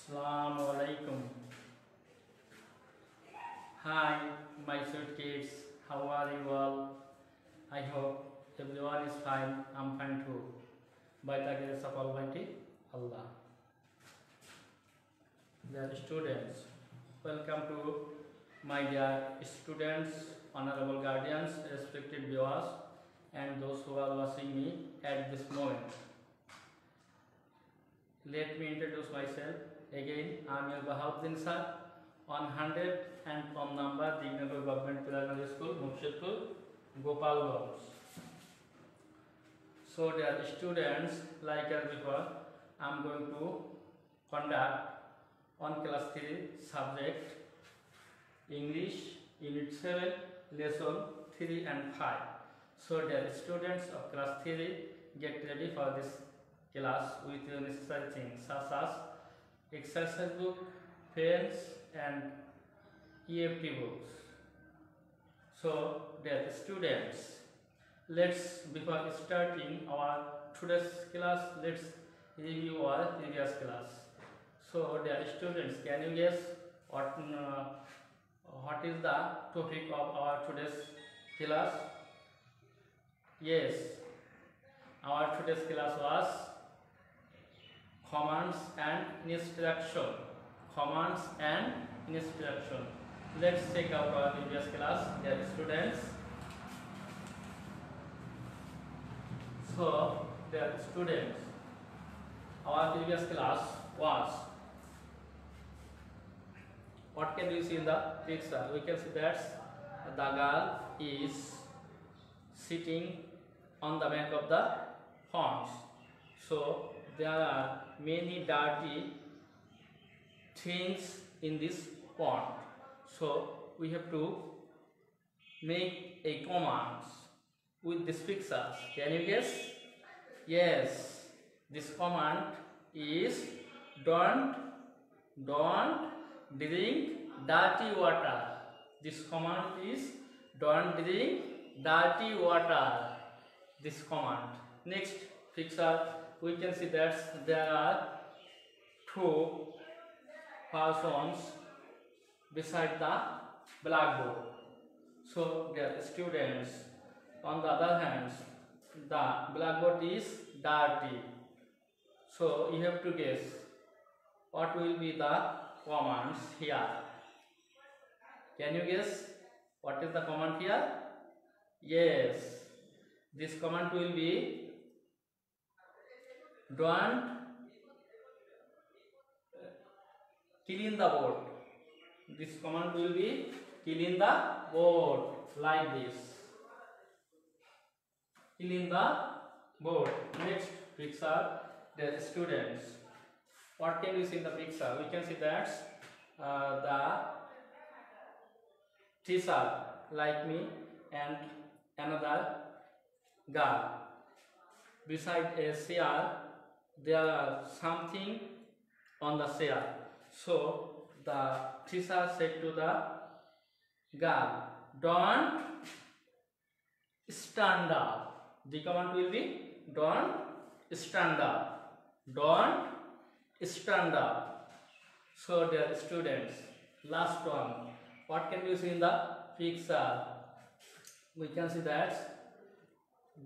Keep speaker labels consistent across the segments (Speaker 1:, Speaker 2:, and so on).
Speaker 1: Assalamu alaikum. Hi, my sweet kids. How are you all? I hope everyone is fine. I'm fine too. By the grace of Almighty Allah. Dear students, welcome to my dear students, honorable guardians, respected viewers, and those who are watching me at this moment. Let me introduce myself. Again, I am your Bahabuddin sir, 100 and from number Dignapur Government Primary School, Mukshidpur, Gopalganj. So, dear students, like as before, I am going to conduct on class 3 subject English Unit 7, lesson 3 and 5. So, dear students of class 3, get ready for this class with your necessary things such as exercise book, pens and EFT books. So, dear students, before starting our today's class, let's review our previous class. So, dear students, can you guess what is the topic of our today's class? Yes, our today's class was commands and instruction. Commands and instruction. Let's check out our previous class, dear students. So, dear students, our previous class was, what can we see in the picture? We can see that the girl is sitting on the bank of the ponds. So, there are many dirty things in this pond. So, we have to make a command with this pictures. Can you guess? Yes, this command is don't drink dirty water. This command is don't drink dirty water. This command. Next picture, we can see that there are two persons beside the blackboard. So, dear students, on the other hand, the blackboard is dirty. So, you have to guess what will be the commands here. Can you guess what is the command here? Yes, this command will be don't clean the board. This command will be clean the board, like this. Clean the board. Next picture, the students. What can we see in the picture? We can see that the teacher, like me, and another girl. Beside a chair, there are something on the chair. So, the teacher said to the girl, don't stand up. The command will be don't stand up. Don't stand up. So, dear students, last one. What can you see in the picture? We can see that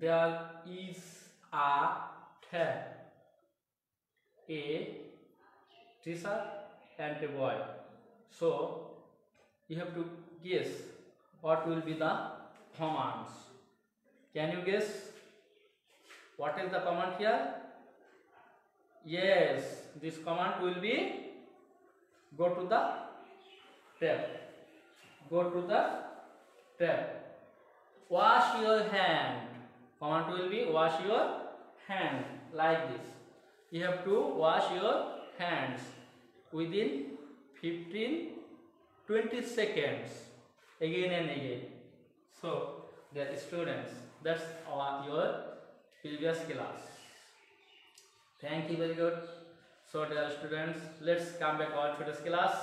Speaker 1: there is a tap, a teacher and a boy. So, you have to guess what will be the commands. Can you guess what is the command here? Yes, this command will be go to the tap. Go to the tap. Wash your hand. Command will be wash your hand, like this. You have to wash your hands within 15-20 seconds, again and again. So, dear students, that's your previous class. Thank you, very good. So, dear students, let's come back on today's class.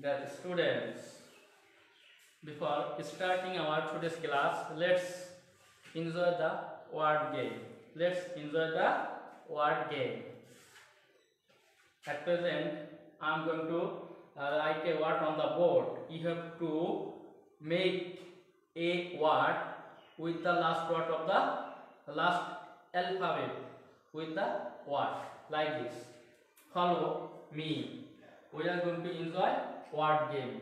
Speaker 1: Dear students, before starting our today's class, let's enjoy the word game. Let's enjoy the word game. At present, I am going to write a word on the board. You have to make a word with the last word of the last alphabet with the word like this. Follow me. We are going to enjoy word game.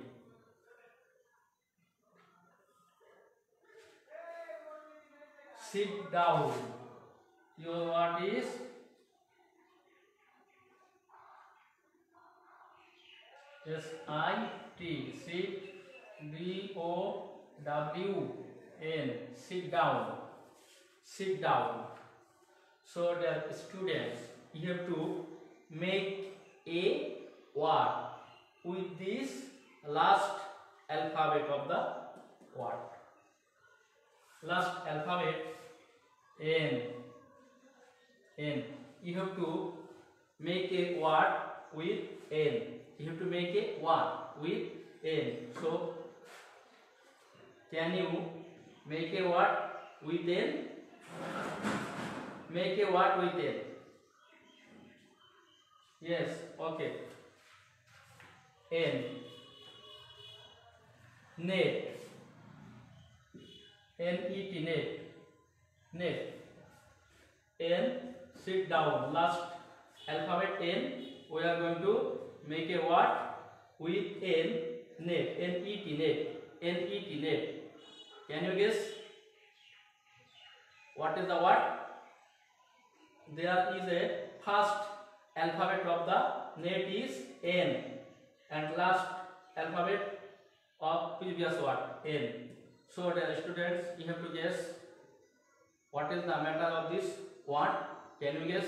Speaker 1: Sit down. Your word is S-I-T. Sit. D-O-W-N. Sit down. Sit down. So the students, you have to make a word with this last alphabet of the word. Last alphabet N. N. You have to make a word with N. You have to make a word with N. So, can you make a word with N? Make a word with N. Yes, okay. N. Net. N-E-T, net. Net. N, sit down. Last alphabet N. We are going to make a word with N, net. N-E-T, net. N-E-T, net. Can you guess what is the word? There is a first alphabet of the net is N and last alphabet of previous word N. So, dear students, you have to guess what is the matter of this word. Can you guess?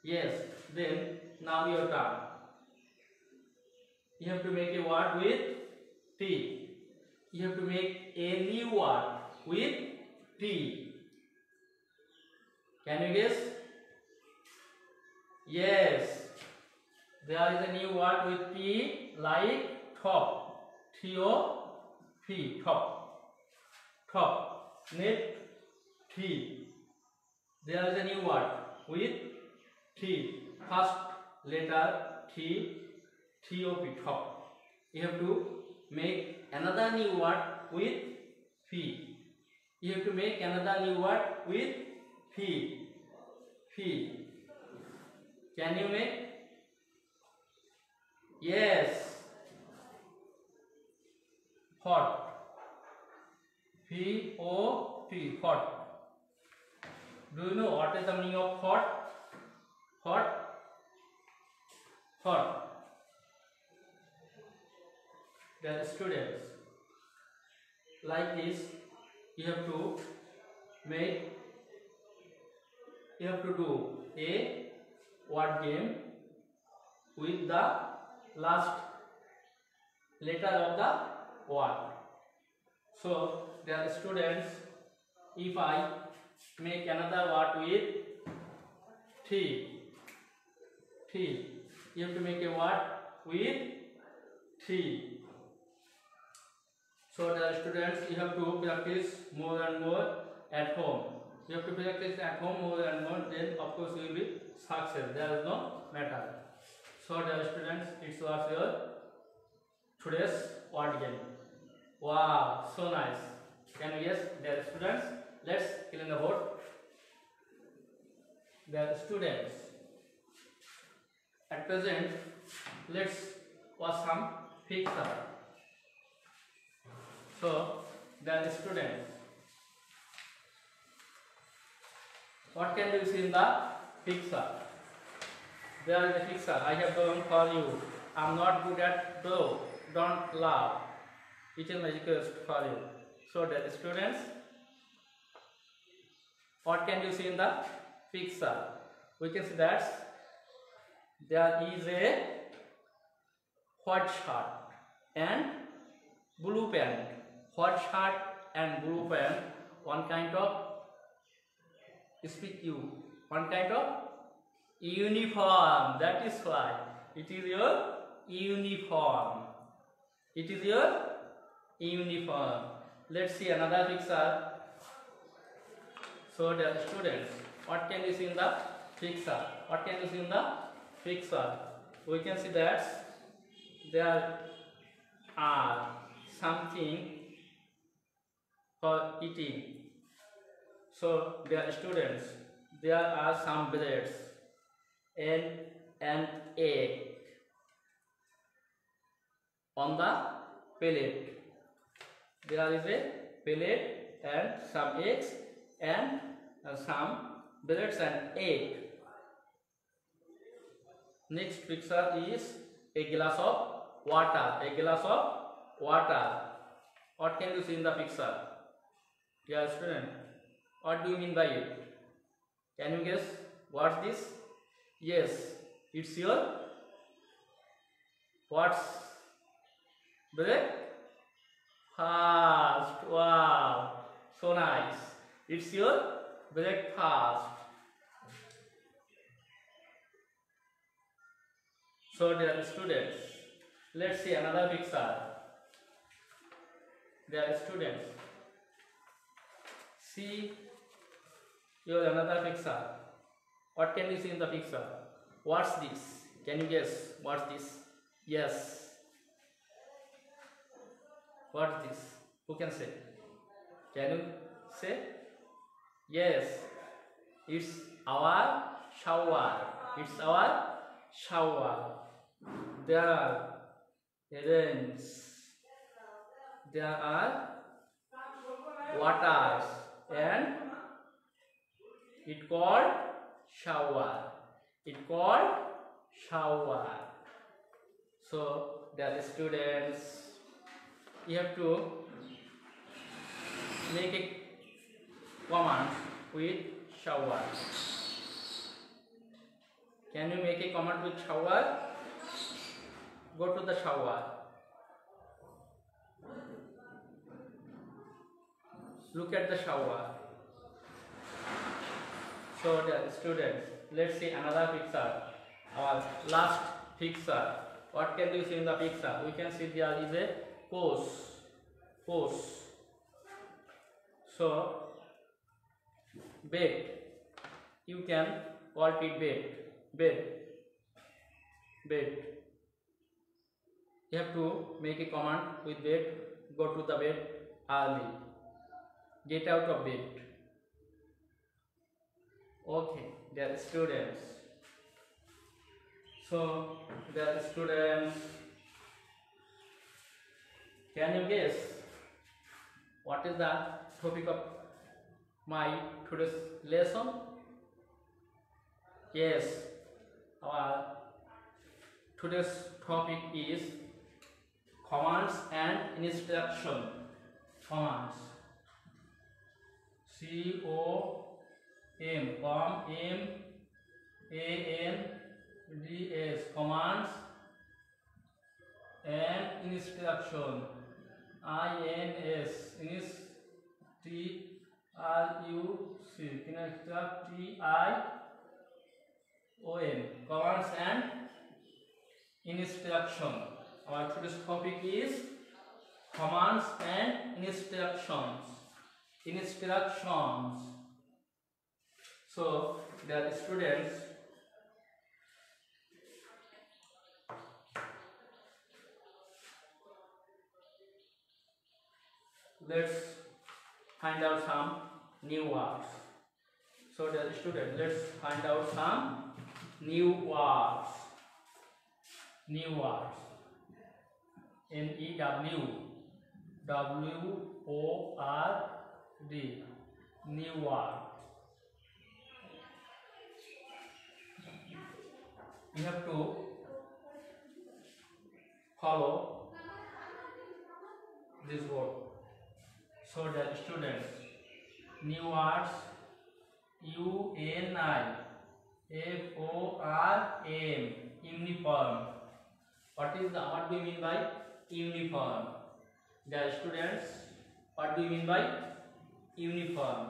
Speaker 1: Yes. Then now your turn. You have to make a word with T. You have to make a new word with T. Can you guess? Yes. There is a new word with T like top. T-O-P. Top. Top. Net. T. There is a new word with T. First letter T. T-O-P. Top. You have to make another new word with P. You have to make another new word with P. P. Can you make? Yes. Hot. P-O-T. Hot. Do you know what is the meaning of hot? Hot. Hot. The students, like this, you have to do a word game with the last letter of the word. So, the students, if I make another word with T, you have to make a word with T. So, the students, you have to practice more and more at home. You have to practice at home more and more, then of course you will be success. There is no matter. So, the students, it was your today's word game. Wow, so nice. Can you guess, dear students? Let's clean the board. The students, at present, let's watch some picture. So, the students, what can you see in the picture? There is a picture I have drawn for you. I am not good at draw. Don't laugh. It is my request for you. So, the students, what can you see in the picture? We can see that there is a white shirt and blue pant. White shirt and blue pant, one kind of uniform. That is why it is your uniform. It is your uniform. Let's see another picture. So, the students, what can you see in the picture? What can you see in the picture? we can see that there are something for eating. So dear students, there are some breads and an egg on the plate. There is a plate and some eggs and some breads and egg. Next picture is a glass of water. A glass of water. What can you see in the picture? Yeah, student. What do you mean by it? Can you guess what's this? Yes, it's your what's breakfast. Wow, so nice. It's your breakfast. So dear students, let's see another picture. Dear students, see your another picture. What can you see in the picture? What's this? Can you guess what's this? Yes. What's this? Who can say? Can you say? Yes. It's our shower. It's our shower. There are errands. There are waters and it called shower. It called shower. So dear students, you have to make a command with shower. Can you make a command with shower? Go to the shower. Look at the shower. So dear students, let's see another picture. Our last picture. What can you see in the picture? We can see there is a course. So bed. You can call it bed. You have to make a command with bed. Go to the bed early. Get out of bed. Okay, dear students. So, dear students, can you guess what is the topic of my today's lesson? Yes, our today's topic is commands and instruction. Commands. C-O-M-M-A-N-D-S. Commands and instruction. I-N-S. T-R-U-C. T-I-O-N. Commands and instruction. Our today's topic is commands and instructions. So, dear students, let's find out some new words. So, dear students, let's find out some new words. N-E-W-W-O-R-D. New word. You have to follow this word. So the students, new words. U-N-I-F-O-R-M. Uniform. What do you mean by uniform? The students, what do you mean by uniform?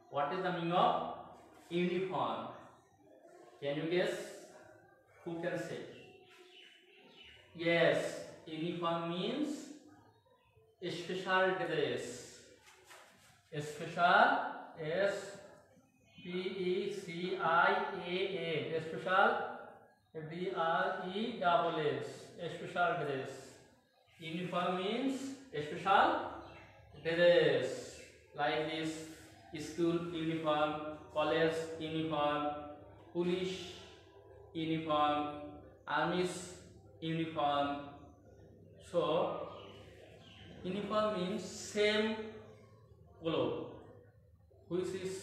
Speaker 1: What is the meaning of uniform? Can you guess? Who can say? Yes, uniform means special dress. Special, S-P-E-C-I-A-L. Special DRESS, special dress. Uniform means special dress, like this school uniform, college uniform, police uniform, army's uniform. So uniform means same cloth, which is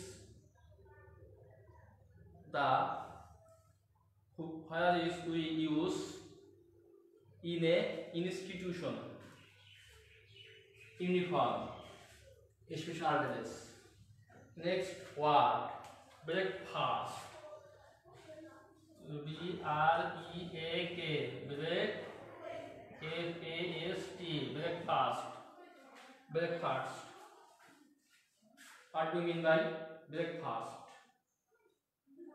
Speaker 1: the where is we use in a institution. Uniform, special dress. Next word, breakfast. BREAK, FAST, breakfast. Breakfast. What do you mean by breakfast?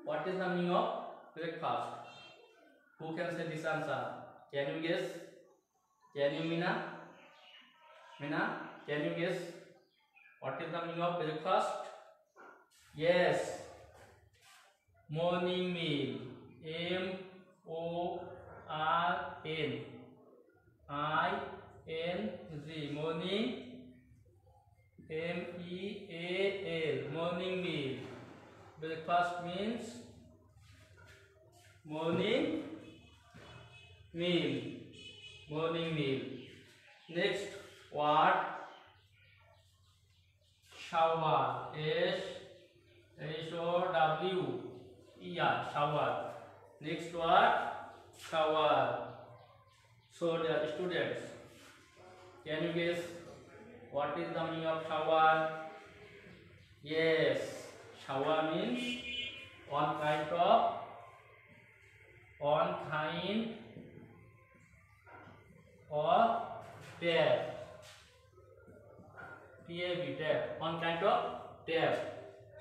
Speaker 1: What is the meaning of breakfast? Who can say this answer? Can you guess? Can you, Mina? Mina, can you guess? What is the meaning of breakfast? Yes. Morning meal. MORNING. Morning. MEAL. Morning meal. Breakfast means morning meal. Morning meal. Next word, shower. SHOWER. Shower. Next word, shower. So dear students, can you guess what is the meaning of shower? Yes, shower means one kind of tap. Tap. One kind of tap.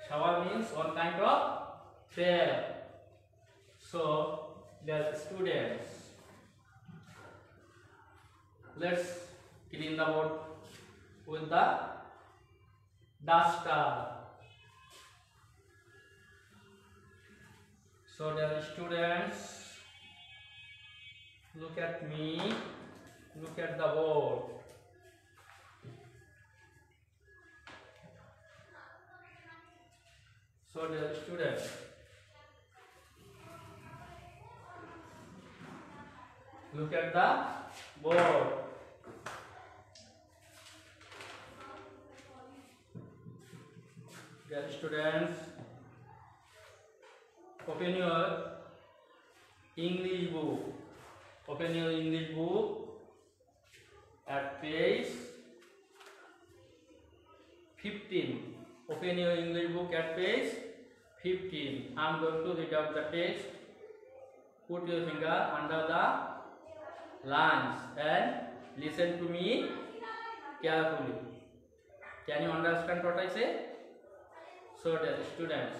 Speaker 1: Shower means one kind of tap. So, dear students, let's clean the board with the duster. So, dear students, look at me, look at the board. So, dear students, look at the board. Dear students, open your English book. Open your English book at page 15. Open your English book at page 15. I am going to read out the text. Put your finger under the lines and listen to me carefully. Can you understand what I say? So, dear students,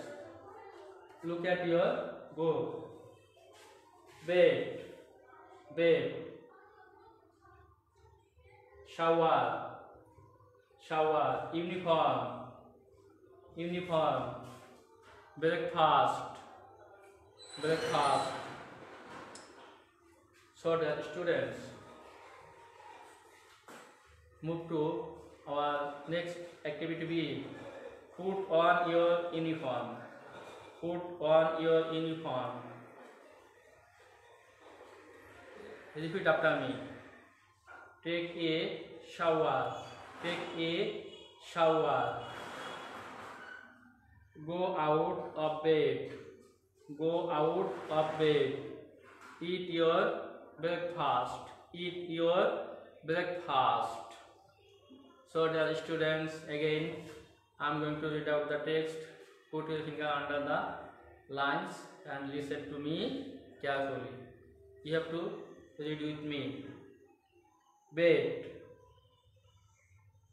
Speaker 1: look at your book. Bed, bed. Shower, shower. Uniform, uniform. Breakfast, breakfast. So, dear students, move to our next activity B. Put on your uniform. Put on your uniform. Repeat after me. Take a shower. Take a shower. Go out of bed. Go out of bed. Eat your breakfast. Eat your breakfast. So, dear students, again I am going to read out the text. Put your finger under the lines and listen to me carefully. You have to read with me. Bed.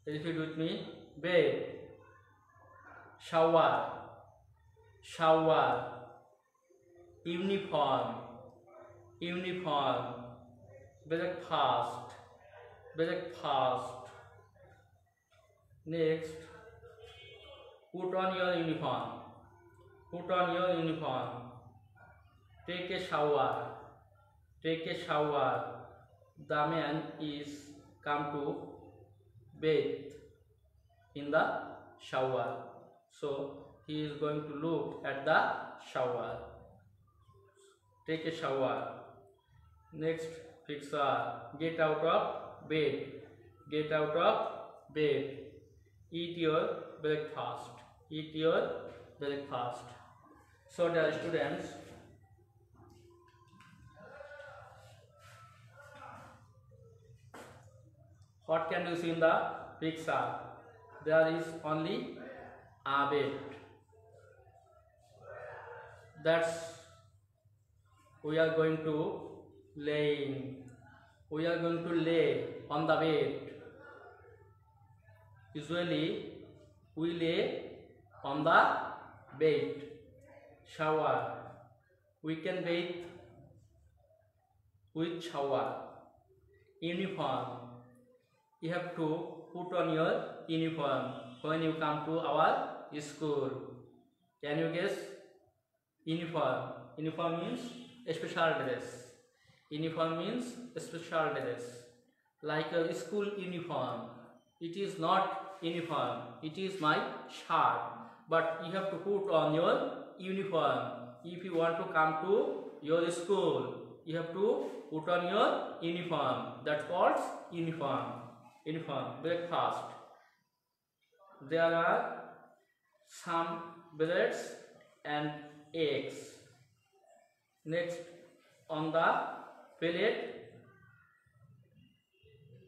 Speaker 1: Repeat with me. Bed. Shower. Shower. Uniform. Uniform. Breakfast. Breakfast. Next, put on your uniform. Put on your uniform. Take a shower. Take a shower. The man is come to bathe in the shower. So he is going to look at the shower. Take a shower. Next picture. Get out of bed. Get out of bed. Eat your breakfast. Eat your breakfast. So dear students, what can you see in the picture? There is only a bed. That's we are going to laying. We are going to lay on the bed. Usually we lay on the bed. Shower. We can bathe with shower. Uniform. You have to put on your uniform when you come to our school. Can you guess? Uniform. Uniform means special dress. Uniform means special dress. Like a school uniform. It is not uniform. It is my shirt. But you have to put on your uniform. If you want to come to your school, you have to put on your uniform. That's called uniform. Uniform. Breakfast. There are some breads and eggs. Next, on the plate,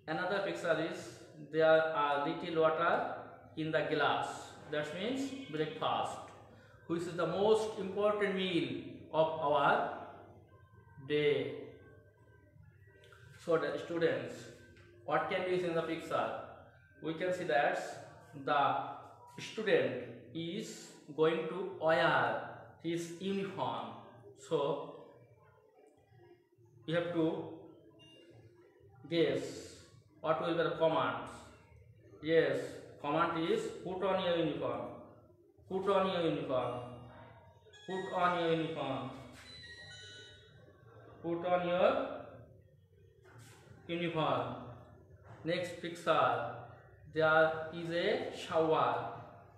Speaker 1: another picture is there are little water in the glass. That means breakfast, which is the most important meal of our day. So the students, what can we see in the picture? We can see that the student is going to wear his uniform. So you have to guess what will be the commands. Yes, command is put on your uniform. Put on your uniform. Put on your uniform. Put on your uniform. Next picture, there is a shower,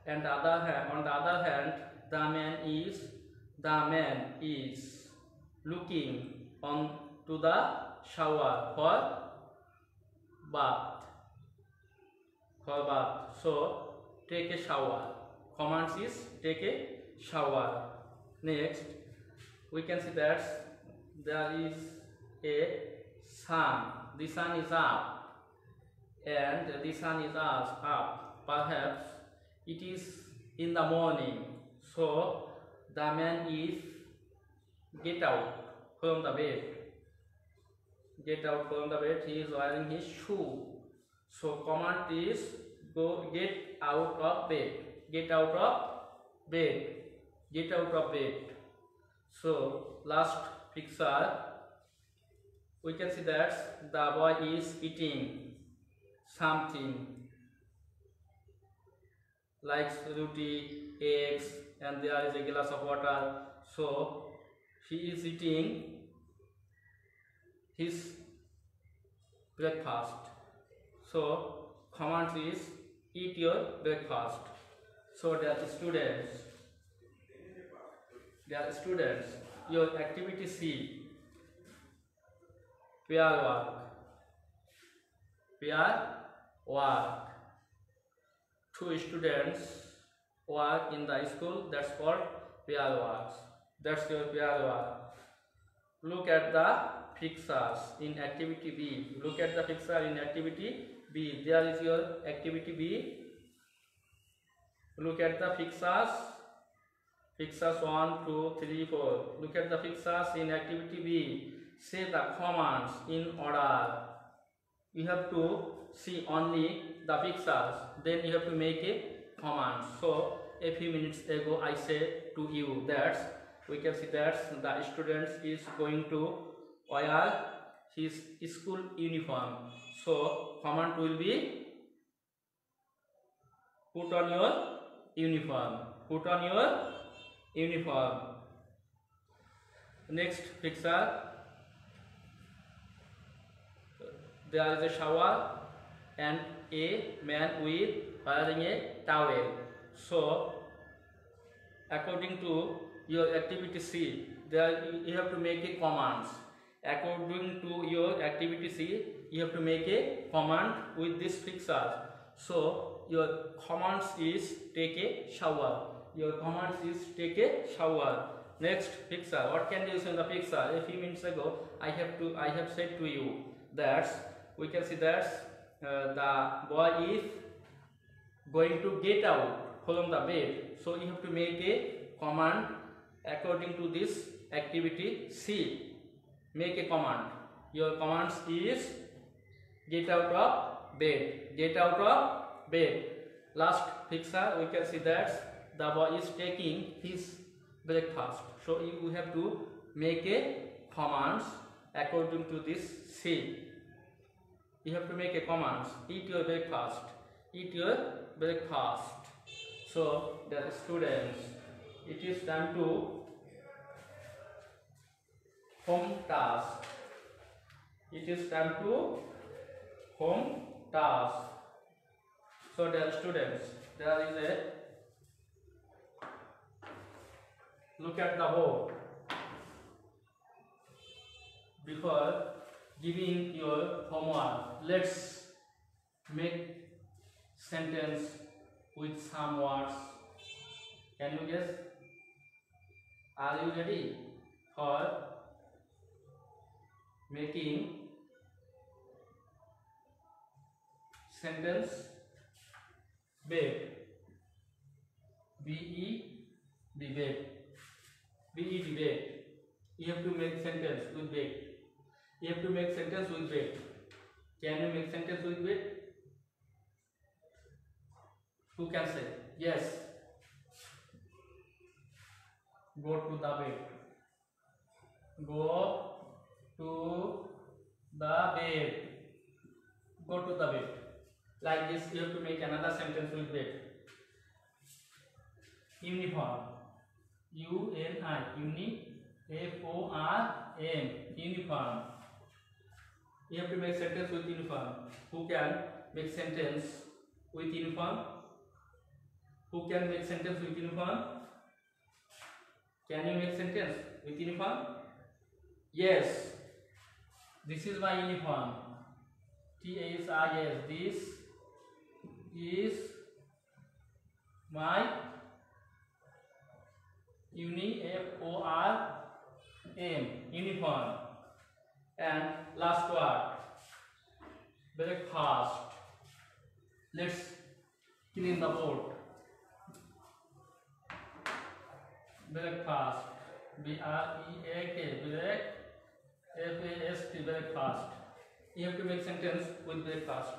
Speaker 1: and on the other hand, the man is looking on to the shower for bath. So take a shower. Commands is take a shower. Next, we can see that there is a sun. The sun is up, and the sun is up. Perhaps it is in the morning. So the man is get out from the bed. Get out from the bed. He is wearing his shoe. So command is go get out of bed. Get out of bed. Get out of bed. So last picture, we can see that the boy is eating something like roti, eggs, and there is a glass of water. So he is eating his breakfast. So command is eat your breakfast. So dear students, your activity C, pair work. Two students work in the school. That's called pair work. That's your pair work. Look at the pictures in activity B. Look at the picture in activity B. There is your activity B. Look at the pictures. Pictures 1, 2, 3, 4. Look at the pictures in activity B. Say the commands in order. You have to see only the pictures. Then you have to make a command. So a few minutes ago I said to you that we can see that the student is going to wear his school uniform. So command will be put on your uniform. Put on your uniform. Next picture, there is a shower and a man with wearing a towel. So according to your activity C, there you have to make a commands. According to your activity C, you have to make a command with this picture. So your commands is take a shower. Your commands is take a shower. Next picture. What can you see in the picture? A few minutes ago, I have said to you that we can see that the boy is going to get out from the bed. So you have to make a command according to this activity C. Make a command. Your commands is get out of bed. Get out of bed. Last picture we can see that the boy is taking his breakfast. So you have to make a commands according to this C. You have to make a commands. Eat your breakfast. Eat your breakfast. So the students, it is time to home task. It is time to home task. So dear students, there is a look at the board. Before giving your homework, let's make sentence with some words. Can you guess? Are you ready for making sentence? Bed. B-E-D, bed. B-E-D, bed. You have to make sentence with bed. You have to make sentence with bed. Can you make sentence with bed? Who can say? Yes. Go to the bed. Go to the bed. Go to the bed. Like this, you have to make another sentence with bed. Uniform. U-N-I. Uni. F-O-R-M. Uniform. You have to make sentence with uniform. Who can make sentence with uniform? Who can make sentence with uniform? Can you make sentence with uniform? Yes. This is my uniform. T-A-S-I-S. This is my F-O-R-M. Uniform. And last word, breakfast. Let's clean the board. Breakfast. B-R-E-A-K. Break. F-A-S-T. Breakfast. You have to make sentence with breakfast.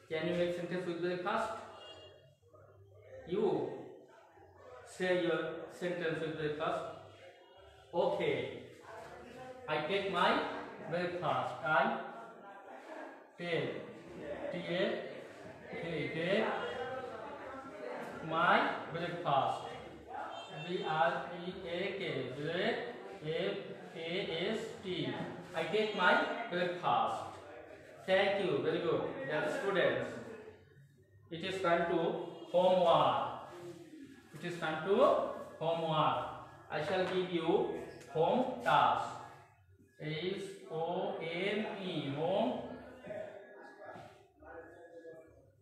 Speaker 1: Can you make sentence with breakfast? You say your sentence with breakfast. Okay. I take my breakfast. I take. Take my breakfast. B-R-E-A-K. Break. F-A-S-T. I take my breakfast. Thank you. Very good. Dear students, it is time to homework. It is time to homework. I shall give you home task. H-O-M-E. Home.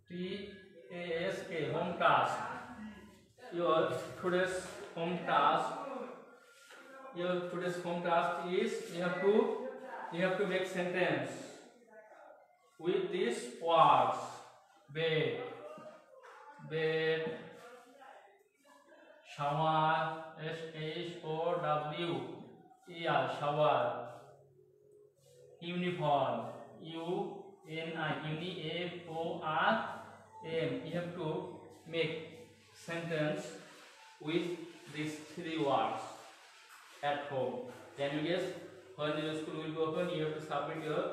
Speaker 1: T-A-S-K. Home task. Your today's home task. Your today's home task is you have to make sentence with these words. Bed. Bed. Shower. S-H-O-W-E-R. Shower. Uniform. U-N-I. F-O-R-M. You have to make sentence with these three words at home. Can you guess? When your school will be open, you have to submit your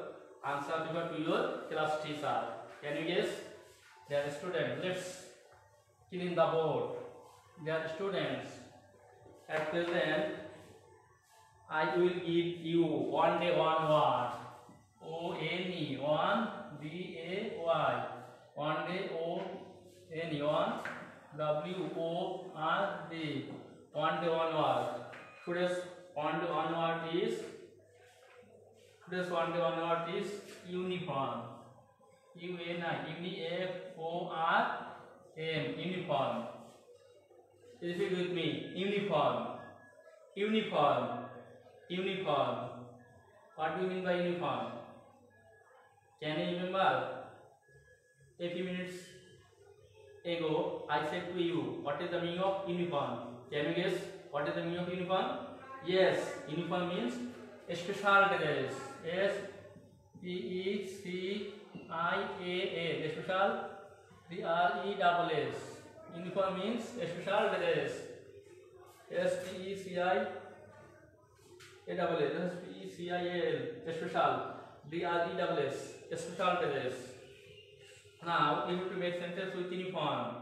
Speaker 1: answer paper to your class teacher. Can you guess? Dear students, let's clean the board. Dear students, at present I will give you one day one word. O-N-E, one, D-A-Y. One day, O-N-E, one, W-O-R-D. One day one word. Today's one day one word is uniform. U-N-I-F-O-R-M, uniform. Repeat with me. Uniform. Uniform. Uniform. What do you mean by uniform? Can you remember? A few minutes ago, I said to you, what is the meaning of uniform? Can you guess what is the meaning of uniform? Yes, uniform means special dress. S-P-E-C-I-A-A. Special. D-R-E-S-S. Uniform means special dress. S-P-E-C-I-A-S-S. S-P-E-C-I-A-L. Special. D-R-E-S-S. Special dress. Now you have to make sentence with uniform.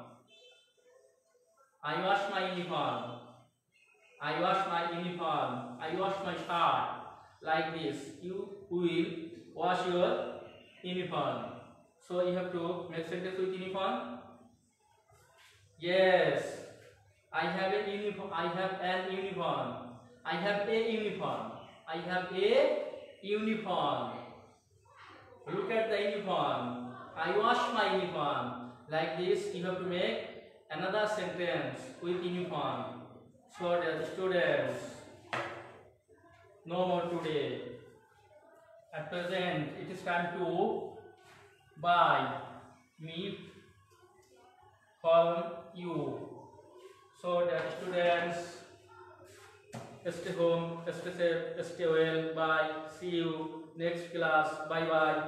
Speaker 1: I wash my uniform. I wash my uniform. I wash my shirt. Like this. You will wash your uniform. So you have to make sentence with uniform. Yes. I have a uniform. I have an uniform. I have a uniform. I have a uniform. Look at the uniform. I wash my uniform. Like this, you have to make another sentence with uniform. So the students, no more today. At present, it is time to buy me for you. So the students, stay home, stay safe, stay well. Bye. See you next class. Bye bye.